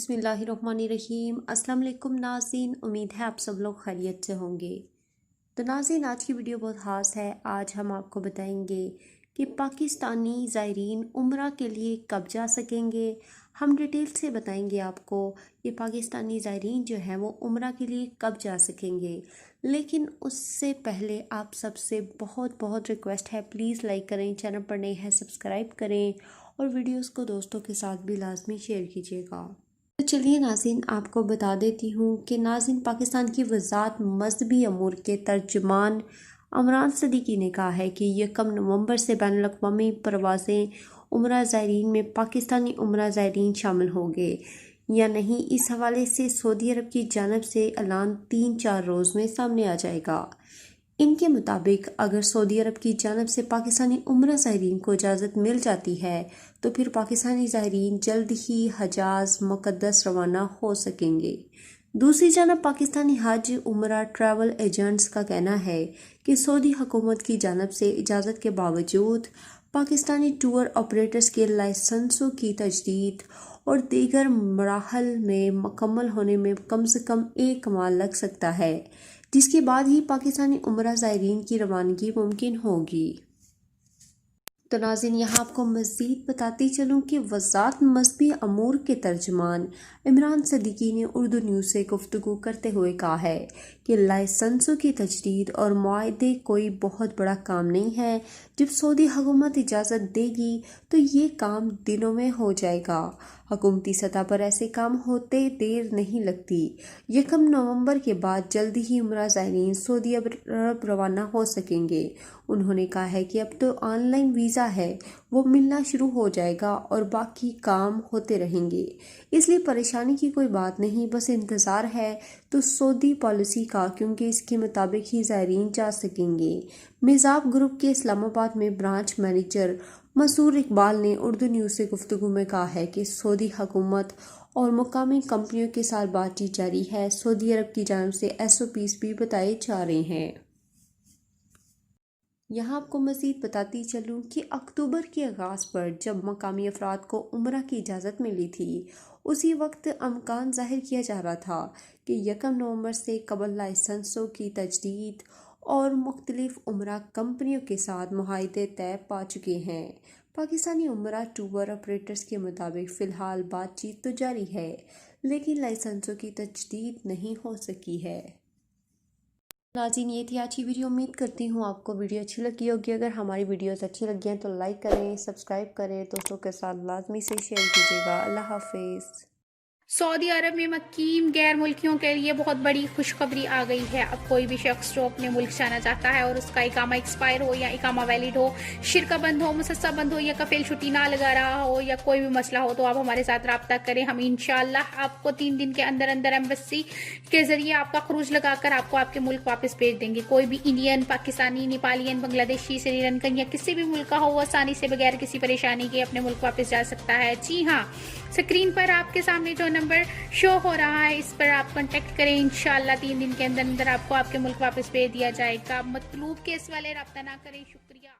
बिस्मिल्लाहिर्रहमानिर्रहीम। अस्सलाम वालेकुम नाज़रीन, उम्मीद है आप सब लोग खैरियत से होंगे। तो नाज़रीन, आज की वीडियो बहुत ख़ास है। आज हम आपको बताएंगे कि पाकिस्तानी ज़ायरीन उम्रा के लिए कब जा सकेंगे। हम डिटेल से बताएंगे आपको कि पाकिस्तानी ज़ायरीन जो है वो उम्रा के लिए कब जा सकेंगे। लेकिन उससे पहले आप सबसे बहुत बहुत रिक्वेस्ट है, प्लीज़ लाइक करें, चैनल पर नए हैं सब्सक्राइब करें और वीडियोस को दोस्तों के साथ भी लाजमी शेयर कीजिएगा। तो चलिए नाज़रीन, आपको बता देती हूँ कि नाज़रीन, पाकिस्तान की वज़ारत मज़हबी अमूर के तर्जुमान अमरान सदीकी ने कहा है कि 1 नवंबर से बैनुल-अक़वामी परवाज़ें उम्रा ज़ायरीन में पाकिस्तानी उम्रा ज़ायरीन शामिल होंगे या नहीं, इस हवाले से सऊदी अरब की जानिब से ऐलान 3-4 रोज़ में सामने आ जाएगा। इनके मुताबिक अगर सऊदी अरब की जानिब से पाकिस्तानी उम्रा ज़ायरीन को इजाज़त मिल जाती है तो फिर पाकिस्तानी ज़ायरीन जल्द ही हजाज मुक़द्दस रवाना हो सकेंगे। दूसरी जानब पाकिस्तानी हज उम्रा ट्रैवल एजेंट्स का कहना है कि सऊदी हुकूमत की जानिब से इजाज़त के बावजूद पाकिस्तानी टूर ऑपरेटर्स के लाइसेंसों की तजदीद और दीगर मराहल में मुकम्मल होने में कम से कम 1 माह लग सकता है, जिसके बाद ही पाकिस्तानी उम्रा ज़ायरीन की रवानगी मुमकिन होगी। तो नाज़रीन, यहाँ आपको मज़ीद बताती चलूँ कि वज़ारत मज़हबी अमूर के तर्जुमान इमरान सदीकी ने उर्दू न्यूज़ से गुफ्तगू करते हुए कहा है कि लाइसेंसों की तजदीद और मुआहदे कोई बहुत बड़ा काम नहीं है। जब सऊदी हुकूमत इजाज़त देगी तो ये काम दिनों में हो जाएगा। हुकूमती सतह पर ऐसे काम होते देर नहीं लगती। 1 नवंबर के बाद जल्दी ही उम्रा ज़ायरीन सऊदी अरब रवाना हो सकेंगे। उन्होंने कहा है कि अब तो ऑनलाइन वीज़ा है वो मिलना शुरू हो जाएगा और बाकी काम होते रहेंगे, इसलिए परेशानी की कोई बात नहीं, बस इंतज़ार है तो सऊदी पॉलिसी का, क्योंकि इसके मुताबिक ही ज़ायरीन जा सकेंगे। मिज़ाब ग्रुप के इस्लामाबाद में ब्रांच मैनेजर मसूर इकबाल ने उर्दू न्यूज़ से गुफ्तगू में कहा है कि सऊदी हुकूमत और मुकामी कंपनियों के साथ बातचीत जारी है। सऊदी अरब की जानिब से SOPs भी बताए जा रहे हैं। यहाँ आपको मज़ीद बताती चलूँ कि अक्टूबर के आगाज़ पर जब मकामी अफराद को उम्रा की इजाज़त मिली थी, उसी वक्त अमकान ज़ाहिर किया जा रहा था कि 1 नवंबर से कबल लाइसेंसों की तजदीद और मुख्तलिफ उम्रा कंपनियों के साथ मुआहदे तय पा चुके हैं। पाकिस्तानी उम्रा टूर ऑपरेटर्स के मुताबिक फ़िलहाल बातचीत तो जारी है, लेकिन लाइसेंसों की तजदीद नहीं हो सकी है। नाज़रीन, ये थी आज की वीडियो। उम्मीद करती हूँ आपको वीडियो अच्छी लगी होगी। अगर हमारी वीडियोस अच्छी लगी हैं तो लाइक करें, सब्सक्राइब करें, दोस्तों के साथ लाजमी से शेयर कीजिएगा। अल्लाह हाफिज़। सऊदी अरब में मकीम गैर मुल्कियों के लिए बहुत बड़ी खुशखबरी आ गई है। अब कोई भी शख्स जो अपने मुल्क जाना चाहता है और उसका इकामा एक्सपायर हो या इकामा वैलिड हो, शिरका बंद हो, मुसस्सा बंद हो या कफील छुट्टी ना लगा रहा हो या कोई भी मसला हो, तो आप हमारे साथ रब्ता करें। हम इंशाअल्लाह आपको 3 दिन के अंदर अंदर एम्बेसी के जरिए आपका खरूज लगाकर आपको आपके मुल्क वापस भेज देंगे। कोई भी इंडियन, पाकिस्तानी, नेपालियन, बांग्लादेशी, श्रीलंकन या किसी भी मुल्क का हो, वो आसानी से बगैर किसी परेशानी के अपने मुल्क वापस जा सकता है। जी हाँ, स्क्रीन पर आपके सामने जो नंबर शो हो रहा है, इस पर आप कांटेक्ट करें। इंशाअल्लाह 3 दिन के अंदर अंदर आपको आपके मुल्क वापस भेज दिया जाएगा। मतलूब केस वाले रब्ता ना करें। शुक्रिया।